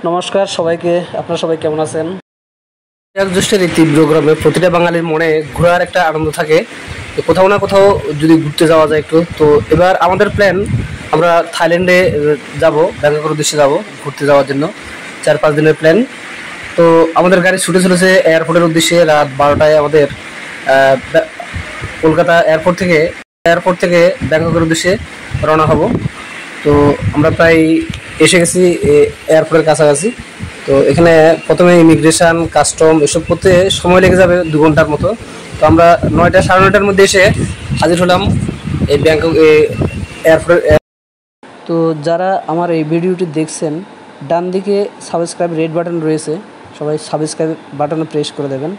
নমস্কার সবাইকে, আপনারা সবাই কেমন আছেন? এক জ্যৈষ্ঠের এই তীব্র গরমে প্রতিটা বাঙালির মনে ঘোরার একটা আনন্দ থাকে। কোথাও না কোথাও যদি ঘুরতে যাওয়া যায় একটু, তো এবার আমাদের প্ল্যান আমরা থাইল্যান্ডে যাব, ব্যাংককের উদ্দেশ্যে যাব ঘুরতে যাওয়ার জন্য। 4-5 দিনের প্ল্যান। তো আমাদের গাড়ি ছুটে চলেছে এয়ারপোর্টের উদ্দেশ্যে। রাত 12টায় আমাদের কলকাতা এয়ারপোর্ট থেকে ব্যাংককের উদ্দেশ্যে রওনা হব। তো আমরা প্রায় এসে গেছি এয়ারপোর্টের কাছাকাছি। তো এখানে প্রথমে ইমিগ্রেশন, কাস্টম এসব করতে সময় লেগে যাবে 2 ঘন্টার মতো। তো আমরা 9টা, 9:30টার মধ্যে এসে হাজির হলাম এই ব্যাংকক এয়ারপোর্টের। তো যারা আমার এই ভিডিওটি দেখছেন, ডান দিকে সাবস্ক্রাইব রেড বাটন রয়েছে, সবাই সাবস্ক্রাইব বাটনে প্রেস করে দেবেন।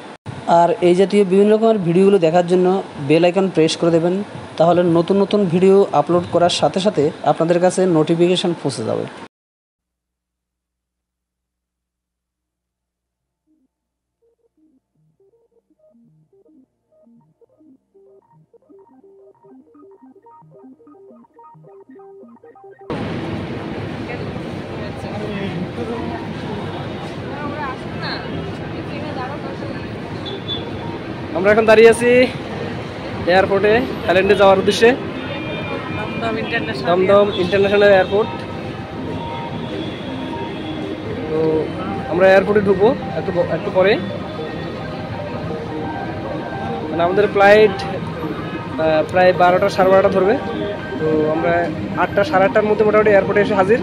আর এই জাতীয় বিভিন্ন রকমের ভিডিওগুলো দেখার জন্য বেল আইকন প্রেস করে দেবেন। তাহলে নতুন নতুন ভিডিও আপলোড করার সাথে সাথে আপনাদের কাছে নোটিফিকেশান পৌঁছে যাবে। আমরা এখন দাঁড়িয়ে আছি এয়ারপোর্টে থাইল্যান্ডে যাওয়ার উদ্দেশ্যে, দমদম ইন্টারন্যাশনাল এয়ারপোর্ট। তো আমরা এয়ারপোর্টে ঢুকবো একটু পরে। মানে আমাদের ফ্লাইট প্রায় 12টা, 12:30 ধরবে। তো আমরা 8টা, 8:30টার মধ্যে মোটামুটি এয়ারপোর্টে এসে হাজির।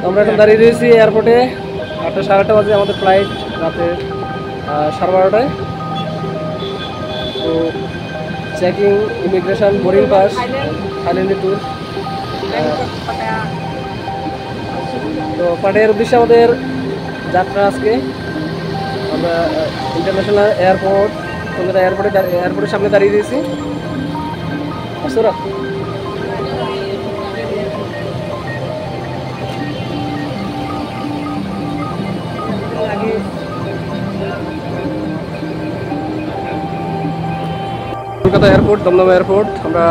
আমরা এখন দাঁড়িয়ে রয়েছি এয়ারপোর্টে। 8টা, 8:30 বাজে আমাদের ফ্লাইট, রাতে 12:30টায়। তো চেকিং, ইমিগ্রেশন, বোর্ডিং পাস, থাইল্যান্ডের ট্যুর। তো পাটায়ার উদ্দেশ্যে আমাদের যাত্রা আজকে। আমরা ইন্টারন্যাশনাল এয়ারপোর্ট, কলকাতা এয়ারপোর্টের সামনে দাঁড়িয়ে দিয়েছি। আসরা কলকাতা এয়ারপোর্ট, দমদম এয়ারপোর্ট। আমরা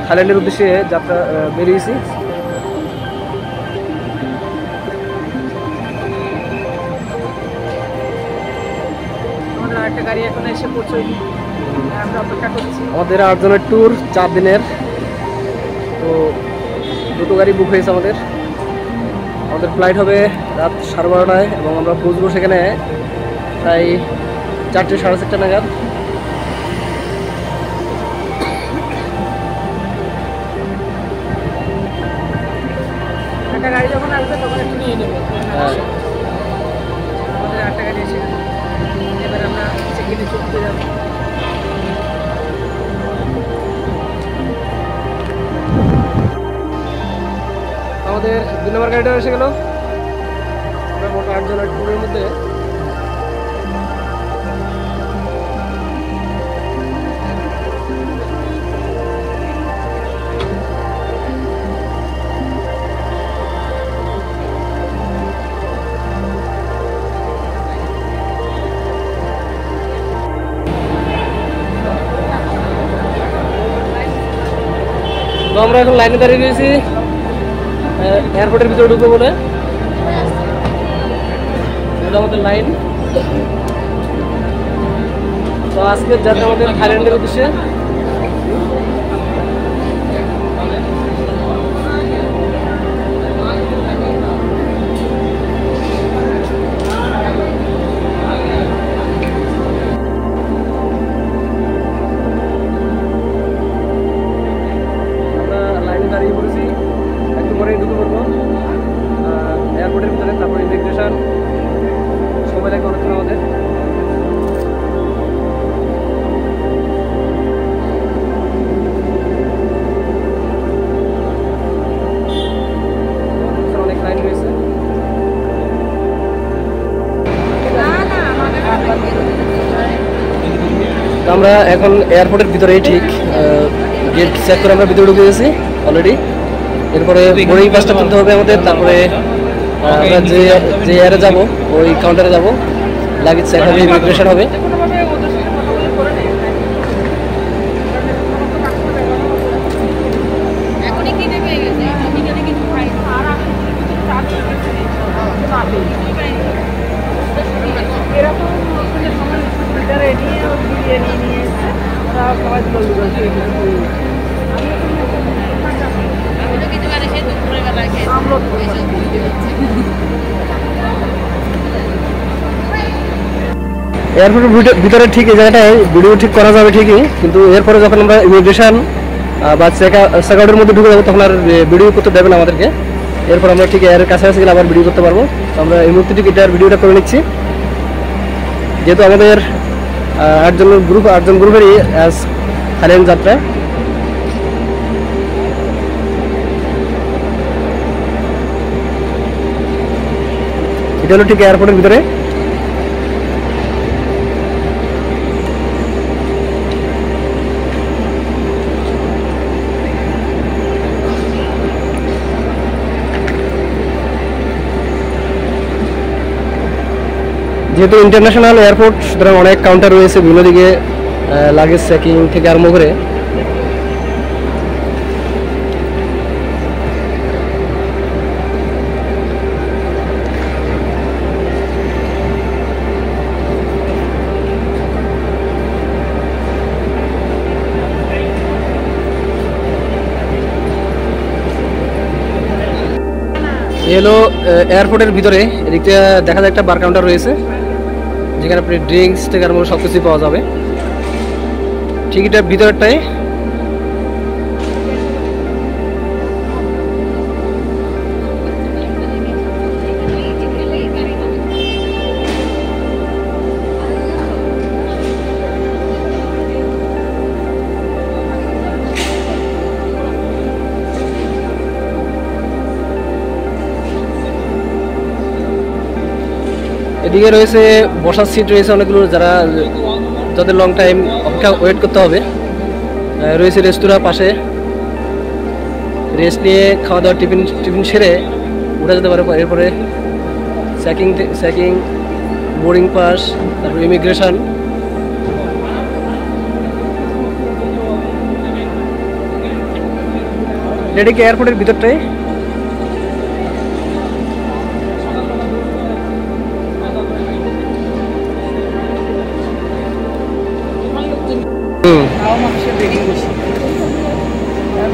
থাইল্যান্ডের উদ্দেশ্যে যাত্রা বেরিয়েছি। একটা গাড়ি এখন এসে পৌঁছয়নি, আমরা অপেক্ষা করছি। আমাদের 8 জনের ট্যুর, 4 দিনের। তো 2টো গাড়ি বুক হয়েছে আমাদের। আমাদের ফ্লাইট হবে রাত 12:30টায় এবং আমরা পৌঁছবো সেখানে প্রায় 4টে, 4:30 নাগাদ। একটা গাড়ি যখন আসবে তখন একটু নিয়ে নেবো। হ্যাঁ, আমাদের একটা গাড়ি এসে গেছে, এবার আমরা চেকিংয়ে চলতে যাবো। আমাদের 2 নম্বর গাড়িটা এসে গেল। আমরা মোট 8 জনের ট্যুরের মধ্যে তো আমরা এখন লাইনে দাঁড়িয়ে রয়েছি এয়ারপোর্টের ভিতরে ঢুকবো বলে। এটা আমাদের লাইন। তো আজকে যাতে আমাদের থাইল্যান্ডের উদ্দেশ্যে। দাঁড়িয়ে পড়েছি, একটু পরেই ঢুকে পড়বো এয়ারপোর্টের ভিতরে। তারপর ইমিগ্রেশন, সময় লাগবে অনেকক্ষণ আমাদের। তো আমরা এখন এয়ারপোর্টের ভিতরেই ঠিক গেট চেক করে আমরা ভিতরে ঢুকে গেছি অলরেডি। এরপরে বোর্ডিং পাসটা তুলতে হবে আমাদের, তারপরে আমরা যে এয়ারে যাবো ওই কাউন্টারে যাব, লাগেজ চেক হবে, ইমিগ্রেশন হবে। এয়ারপোর্টের ভিতরে ঠিক এই জায়গাটায় ভিডিও ঠিক করা যাবে ঠিকই, কিন্তু এরপরে যখন আমরা ইমিগ্রেশন বা চেক আউটের মধ্যে ঢুকে যাবো তখন আর ভিডিও করতে দেবে না আমাদেরকে। এরপর আমরা ঠিক এয়ারের কাছাকাছি গেলে আবার ভিডিও করতে পারবো। তো আমরা এই মুহূর্তে ঠিক এটার ভিডিওটা করে নিচ্ছি, যেহেতু আমাদের 8জন গ্রুপেরই থাইল্যান্ড যাত্রা। এটা হলো ঠিক এয়ারপোর্টের ভিতরে। যেহেতু ইন্টারন্যাশনাল এয়ারপোর্ট, সুতরাং অনেক কাউন্টার রয়েছে বিভিন্ন দিকে, লাগেজ চেকিং থেকে আরম্ভ করে। এলো এয়ারপোর্টের ভিতরে, এদিকটা দেখা যায় একটা বার কাউন্টার রয়েছে যেখানে আপনি ড্রিঙ্কস থেকে আরম্ভ সব কিছুই পাওয়া যাবে। ঠিক এটার ভিতরটায় এদিকে রয়েছে বসার সিট রয়েছে অনেকগুলো, যাদের লং টাইম অপেক্ষা ওয়েট করতে হবে। রয়েছে রেস্তোরাঁ পাশে, রেস্ট নিয়ে খাওয়া দাওয়া টিফিন সেরে উঠে যেতে পারে। এরপরে চেকিং, বোর্ডিং পাস, তারপর ইমিগ্রেশন। এদিকে এয়ারপোর্টের ভিতরটাই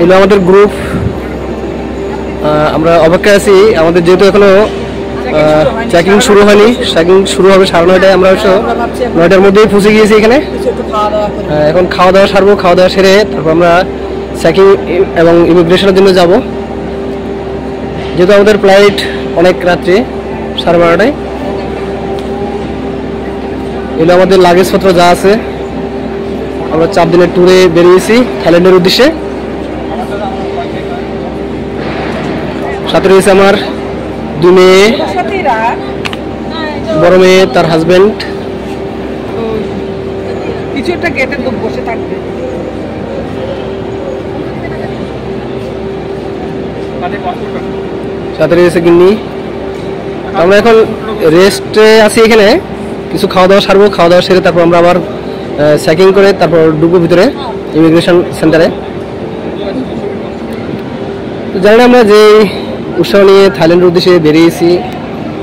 এগুলো আমাদের গ্রুপ। আমরা অপেক্ষায় আছি, আমাদের যেহেতু এখনো চেকিং শুরু হয়নি, চেকিং শুরু হবে 9:30টায়। আমরা 9টার মধ্যেই পৌঁছে গিয়েছি এখানে। এখন খাওয়া দাওয়া সারবো, খাওয়া দাওয়া সেরে তারপর আমরা চেকিং এবং ইমিগ্রেশনের জন্য যাব। যেহেতু আমাদের ফ্লাইট অনেক রাত্রে 12:30টায়। এগুলো আমাদের লাগেজপত্র যা আছে। আমরা 4 দিনের ট্যুরে বেরিয়েছি থাইল্যান্ডের উদ্দেশ্যে। সাথে রয়েছে আমার 2 মেয়ে, বড় মেয়ে, তার হাজবেন্ড। সাথে রয়েছে গিন্নি। আমরা এখন রেস্টে আছি এখানে, কিছু খাওয়া দাওয়া সারবো, খাওয়া দাওয়া সেরে তারপর আমরা আবার চেকিং করে তারপর ঢুকবো ভিতরে ইমিগ্রেশন সেন্টারে। তো জানি না আমরা যে উৎসাহ নিয়ে থাইল্যান্ডের উদ্দেশ্যে বেরিয়েছি,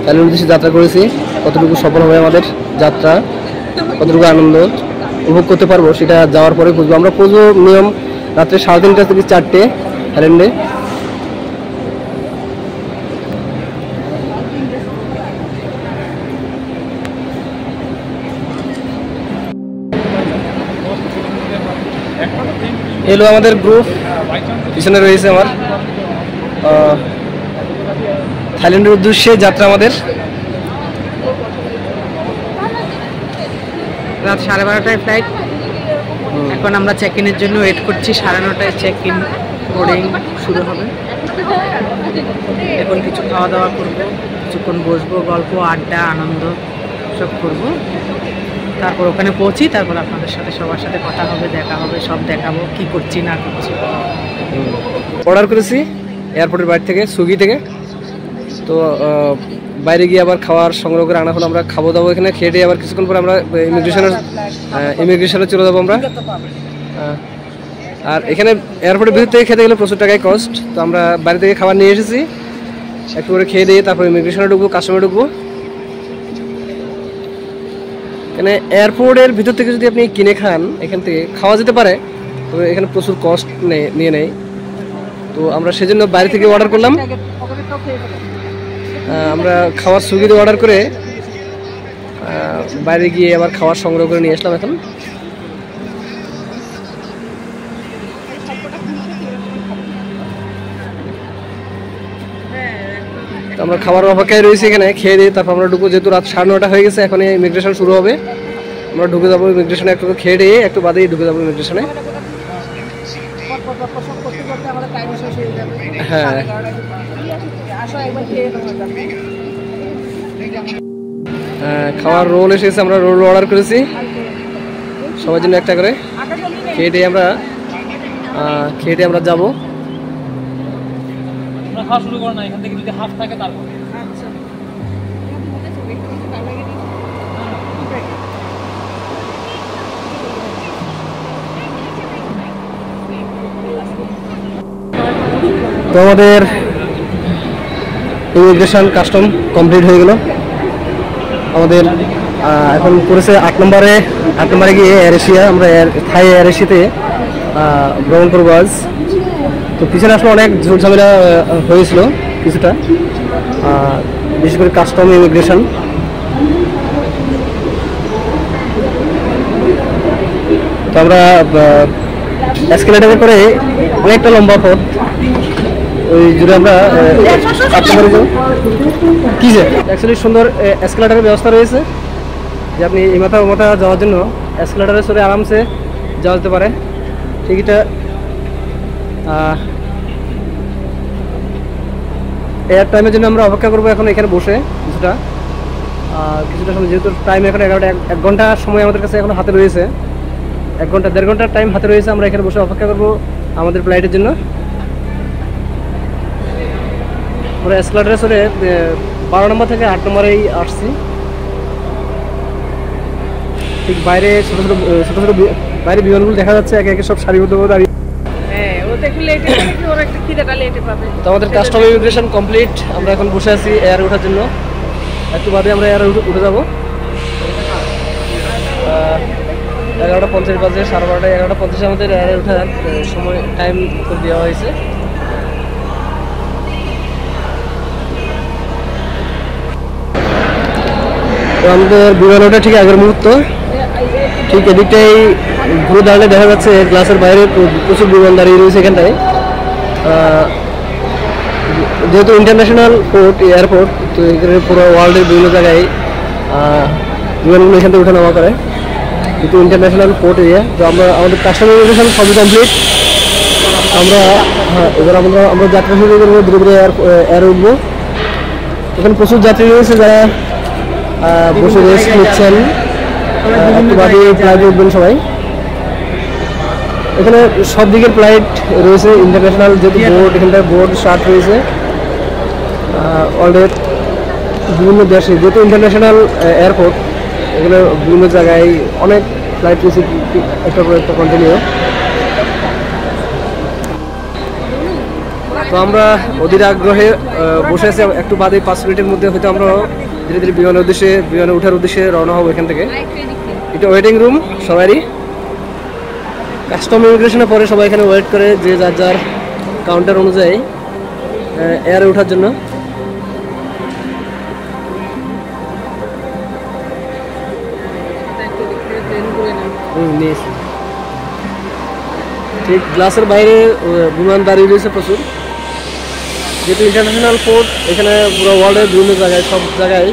থাইল্যান্ডের উদ্দেশ্যে যাত্রা করেছি, কতটুকু সফল হবে আমাদের যাত্রা, কতটুকু আনন্দ উপভোগ করতে পারবো সেটা যাওয়ার পরে বুঝবো। আমরা পৌঁছবো নিয়ম রাত্রে 3:30 থেকে 4টে থাইল্যান্ডে। এলো আমাদের গ্রুপ, পিছনে রয়েছে আমার থাইল্যান্ডের উদ্দেশ্যে যাত্রা আমাদের। রাত 12:30টায় ফ্লাইট। এখন আমরা চেক ইনের জন্য ওয়েট করছি। 9:30টায় চেক ইন, বোর্ডিং শুরু হবে। এখন কিছু খাওয়া দাওয়া করবো, কিছুক্ষণ বসবো, গল্প আড্ডা আনন্দ সব করবো। তারপর ওখানে পৌঁছি, তারপর আপনাদের সাথে সবার সাথে কথা হবে, দেখা হবে, সব দেখাবো কি করছি না করছি। অর্ডার করেছি এয়ারপোর্টের বাইরে থেকে, সুইগি থেকে। তো বাইরে গিয়ে আবার খাওয়ার সংগ্রহ করে আনা হলো। আমরা খাবো দাবো এখানে, খেয়ে দিয়ে আবার কিছুক্ষণ পরে আমরা ইমিগ্রেশনে চলে যাবো আমরা। আর এখানে এয়ারপোর্টের ভিতর থেকে খেতে গেলে প্রচুর টাকায় কস্ট। তো আমরা বাইরে থেকে খাবার নিয়ে এসেছি, একটু করে খেয়ে দিয়ে তারপর ইমিগ্রেশনে ঢুকবো, কাস্টমে ঢুকবো। এখানে এয়ারপোর্টের ভিতর থেকে যদি আপনি কিনে খান, এখান থেকে খাওয়া যেতে পারে, তবে এখানে প্রচুর কস্ট নিয়ে নেয়। তো আমরা সেজন্য বাইরে থেকে অর্ডার করলাম। আমরা খাওয়ার সুইগিতে অর্ডার করে বাইরে গিয়ে আবার খাওয়ার সংগ্রহ করে নিয়ে আসলাম এখন। তো আমরা খাবার অপেক্ষায় রয়েছি এখানে, খেয়ে দিয়ে তারপর আমরা ঢুকবো। যেহেতু রাত 9:30 হয়ে গেছে, এখন ইমিগ্রেশন শুরু হবে। আমরা ঢুকে যাবো ইমিগ্রেশনে, একটু খেয়ে দিয়ে একটু বাদেই ঢুকে যাবো ইমিগ্রেশনে। হ্যাঁ, খাওয়ার রোল এসেছে, আমরা রোল অর্ডার করেছি সবার জন্য একটা করে। খেয়ে দিয়ে আমরা যাবো। খাওয়া শুরু করো না, এখান থেকে যদি হাফ থাকে তারপর। তো আমাদের ইমিগ্রেশন কাস্টম কমপ্লিট হয়ে গেল। আমাদের এখন করেছে 8 নম্বরে গিয়ে এয়ার এশিয়া। আমরা থাই এয়ার এশিয়াতে ভ্রমণ করবো আজ। তো পিছনে আসলে অনেক ঝামেলা হয়েছিল কিছুটা, বিশেষ করে কাস্টম ইমিগ্রেশন। তো আমরা এসকেলেটরে করে অনেকটা লম্বা পথ, ওই জুড়ে আমরা কি যে অ্যাকচুয়ালি সুন্দর এসকেলেটরের ব্যবস্থা রয়েছে, যে আপনি এই মাথা ও মাথা যাওয়ার জন্য এসকেলেটরে চড়ে আরামসে যাওয়া যেতে পারে। ঠিক এটা এয়ার টাইমের জন্য আমরা অপেক্ষা করবো এখন এখানে বসে কিছুটা সময়, যেহেতু টাইম এখন 11টা, 1 ঘন্টা সময় আমাদের কাছে এখন হাতে রয়েছে। 1 ঘন্টা 1.5 ঘন্টার টাইম হাতে রয়েছে। আমরা এখানে বসে অপেক্ষা করবো আমাদের ফ্লাইটের জন্য। আমরা এসকেলেটরে চড়ে 12 নম্বর থেকে 8 নম্বরেই আসছি। ঠিক বাইরে ছোট ছোট বাইরে বিমানগুলো দেখা যাচ্ছে, একে একে সব সারিবদ্ধভাবে দাঁড়িয়ে। তো আমাদের কাস্টম ইমিগ্রেশন কমপ্লিট। আমরা এখন বসে আছি এয়ারে ওঠার জন্য। একটু বাদে আমরা এয়ারে উঠে যাবো। 11:50 বাজে, 12:30, 11:50 আমাদের এয়ারে ওঠার সময় টাইম করে দেওয়া হয়েছে। তো আমাদের বিমান ওঠা ঠিক আগের মুহূর্ত। ঠিক এদিকটাই ঘুরে দাঁড়ালে দেখা যাচ্ছে গ্লাসের বাইরে প্রচুর বিমান দাঁড়িয়ে রয়েছে এখানটায়। যেহেতু ইন্টারন্যাশনাল এয়ারপোর্ট, তো এখানে পুরো ওয়ার্ল্ডের বিভিন্ন জায়গায় বিমানগুলো এখান থেকে ওঠানামা করে, যেহেতু ইন্টারন্যাশনাল পোর্ট এরিয়া। তো আমাদের কাস্টমার ইমিগ্রেশন সবই কমপ্লিট। এবার আমরা যাত্রা শুরু করবো, ধীরে ধীরে এয়ার উঠবো। এখানে প্রচুর যাত্রী রয়েছে যারা বসে রেস্ট নিচ্ছেন, একটু বাদে ফ্লাইটে উঠবেন সবাই। এখানে সব দিকের ফ্লাইট রয়েছে ইন্টারন্যাশনাল, যেহেতু বোর্ড এখানটায় বোর্ড স্টার্ট রয়েছে ওয়ার্ল্ডের বিভিন্ন দেশে। যেহেতু ইন্টারন্যাশনাল এয়ারপোর্ট, এখানে বিভিন্ন জায়গায় অনেক ফ্লাইট রয়েছে, একটার পর একটা কন্টিনিউ। তো আমরা অধীর আগ্রহে বসে আছি। একটু বাদে 5 মিনিটের মধ্যে হয়তো আমরা ধীরে ধীরে বিমানে ওঠার উদ্দেশ্যে রওনা হবো এখান থেকে। এটা ওয়েটিং রুম সবারই। কাস্টম ইমিগ্রেশনের পরে সবাই এখানে ওয়েট করে, যে যার যার কাউন্টার অনুযায়ী এয়ারে ওঠার জন্য। ঠিক গ্লাসের বাইরে বিমান দাঁড়িয়ে রয়েছে প্রচুর, যেহেতু ইন্টারন্যাশনাল পোর্ট। এখানে পুরো ওয়ার্ল্ডের বিভিন্ন জায়গায়, সব জায়গায়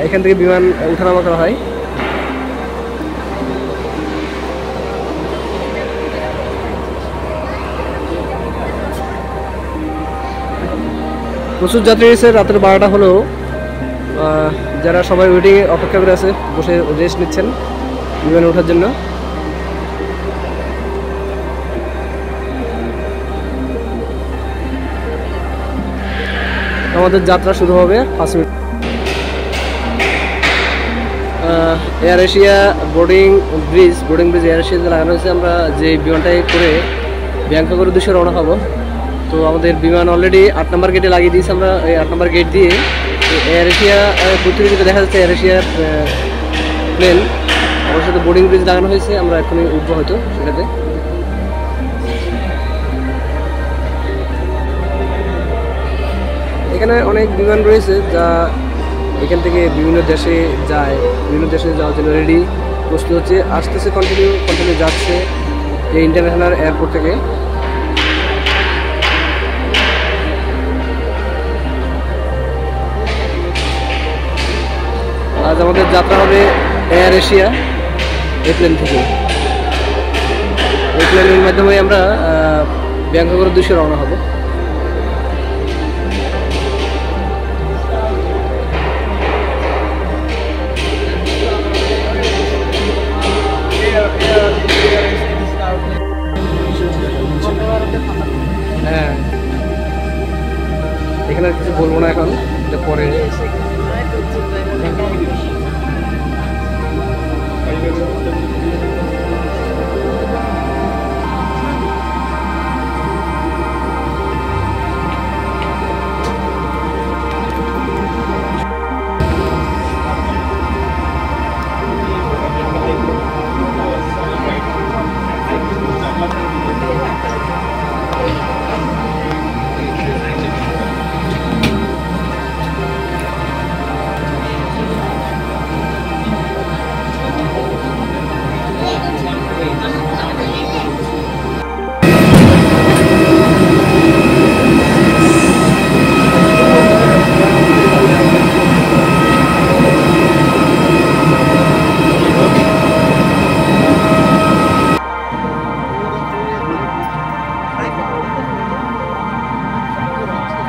এখান থেকে বিমান ওঠানামা করা হয়। প্রচুর যাত্রী রয়েছে। রাতের 12টা হলেও যারা সবাই ওয়েটিংয়ে অপেক্ষা করে আছে, বসে রেস্ট নিচ্ছেন বিমানে ওঠার জন্য। আমাদের যাত্রা শুরু হবে 5 minute. Air Asia boarding bridge air এশিয়াতে লাগানো হয়েছে। আমরা যে বিমানটায় করে ব্যাংককের উদ্দেশ্যে রওনা হব। তো আমাদের বিমান অলরেডি 8 নম্বর গেটে লাগিয়ে দিয়েছি। আমরা এই 8 নম্বর গেট দিয়ে এয়ার এশিয়া প্রতিযোগিতা দেখা যাচ্ছে এয়ার এশিয়ার প্লেন, আমার সাথে বোর্ডিং ব্রিজ লাগানো হয়েছে। আমরা এখনই উঠবো হয়তো সেটাতে। এখানে অনেক বিমান রয়েছে যা এখান থেকে বিভিন্ন দেশে যায়, বিভিন্ন দেশে যাওয়ার জন্য রেডি প্রস্তুত হচ্ছে, আসতেছে, কন্টিনিউ যাচ্ছে এই ইন্টারন্যাশনাল এয়ারপোর্ট থেকে। আজ আমাদের যাত্রা হবে এয়ার এশিয়া এই প্লেন থেকে। এই প্লেনের মাধ্যমে আমরা ব্যাংককের উদ্দেশ্যে রওনা হব। হ্যাঁ, এখানে আর কিছু বলবো না এখন, এটা পরে।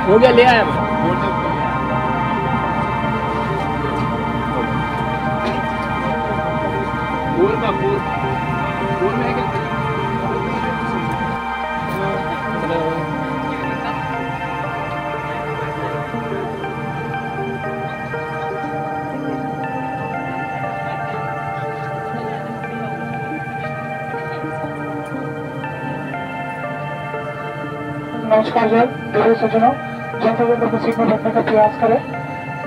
हो गया, ले आया नमस्कार सर, दूर सज्जनों, जनता सीट में बैठने का प्रयास करें।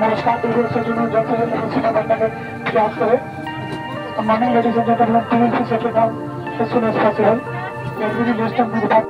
नमस्कार दूर सज्जनों, जनता सीट में बैठने का प्रयास करें। Morning ladies and gentleman, please be settle down as soon as possible. Every list of the back.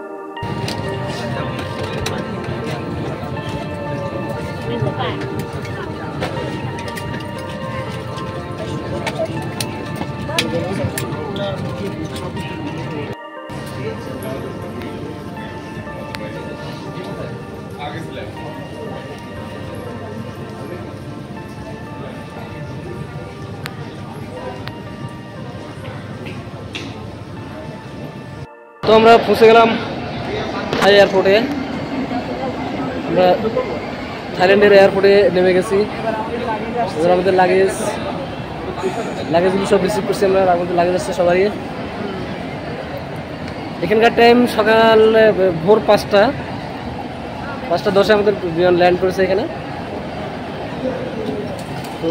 তো আমরা পৌঁছে গেলাম থাই এয়ারপোর্টে। আমরা থাইল্যান্ডের এয়ারপোর্টে নেমে গেছি। আমাদের লাগেজগুলো সব রিসিভ করছি আমরা। আমাদের লাগেজ আসছে সবাই। এখানকার টাইম সকাল ভোর 5:10 আমাদের বিমান ল্যান্ড করেছে এখানে। তো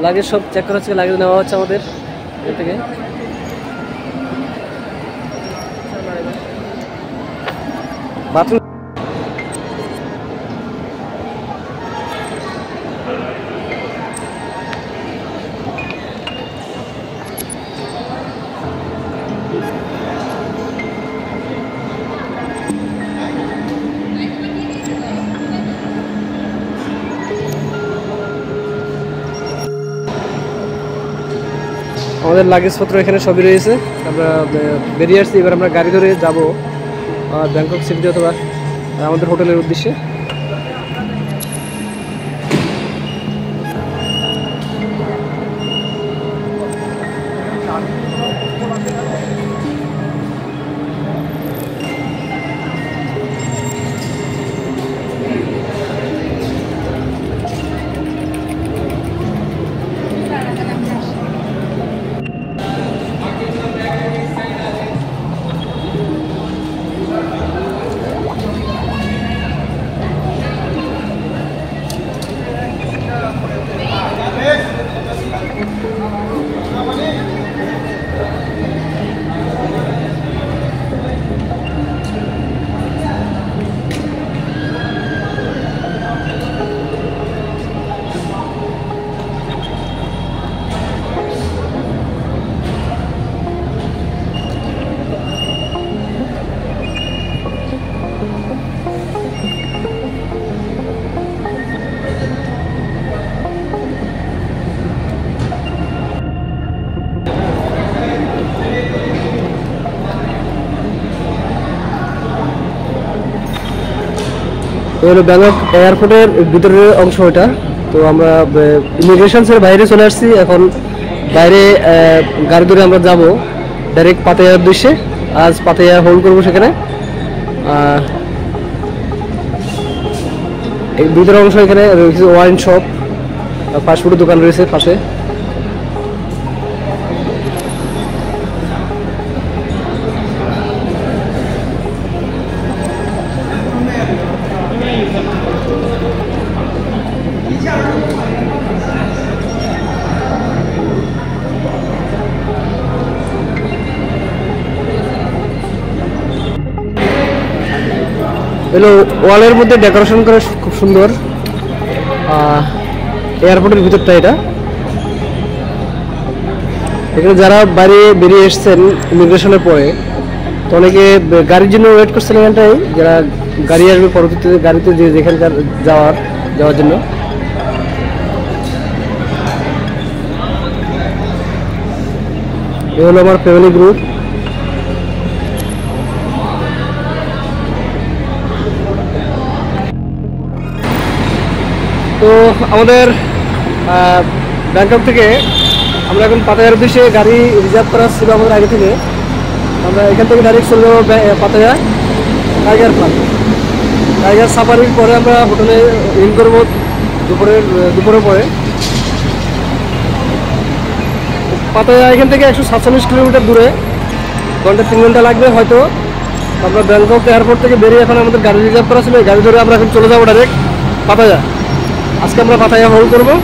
লাগেজ সব চেক করা হচ্ছে, লাগেজ নেওয়া হচ্ছে আমাদের এর থেকে। বাথরুম আমাদের লাগেজপত্র এখানে সবই রয়েছে। আমরা বেরিয়ে আসছি। এবার আমরা গাড়ি ধরে যাব ব্যাংকক সিটি অথবা আমাদের হোটেলের উদ্দেশ্যে। তো হলো ব্যাংকক এয়ারপোর্টের ভিতরের অংশ ওটা। তো আমরা ইমিগ্রেশনসের বাইরে চলে আসছি, এখন বাইরে গাড়ি ধরে আমরা যাব ডাইরেক্ট পাতায়ার উদ্দেশ্যে। আজ পাতায়া হোল্ড করবো সেখানে। এই ভিতরের অংশ এখানে রয়েছে ওয়াইন শপ, ফাস্টফুডের দোকান রয়েছে পাশে। এগুলো ওয়ালের মধ্যে ডেকোরেশন করে খুব সুন্দর। এয়ারপোর্টের ভিতরটা এটা। এখানে যারা বাইরে বেরিয়ে এসছেন ইমিগ্রেশনের পরে, তো অনেকে গাড়ির জন্য ওয়েট করছেন এখানটাই, যারা গাড়ি আসবে পরবর্তীতে গাড়িতে যেখানকার যাওয়ার জন্য। এ হলো আমার ফ্যামিলি গ্রুপ। তো আমাদের ব্যাংকক থেকে আমরা এখন পাতায়ার উদ্দেশ্যে গাড়ি রিজার্ভ করা ছিল আমাদের আগে থেকে। আমরা এখান থেকে ডাইরেক্ট চলে যাবো পাতায়া টাইগার পার্ক। টাইগার সাফারির পরে আমরা হোটেলে ইন করবো দুপুরের পরে। পাতায়া এখান থেকে 147 কিলোমিটার দূরে, ঘন্টা 3 ঘন্টা লাগবে হয়তো। আমরা ব্যাংকক এয়ারপোর্ট থেকে বেরিয়ে এখন আমাদের গাড়ি রিজার্ভ করা ছিল, গাড়ি ধরে আমরা এখন চলে যাবো ডাইরেক্ট পাতায়া। আজকে আমরা পাতায়া হোল্ড করবো।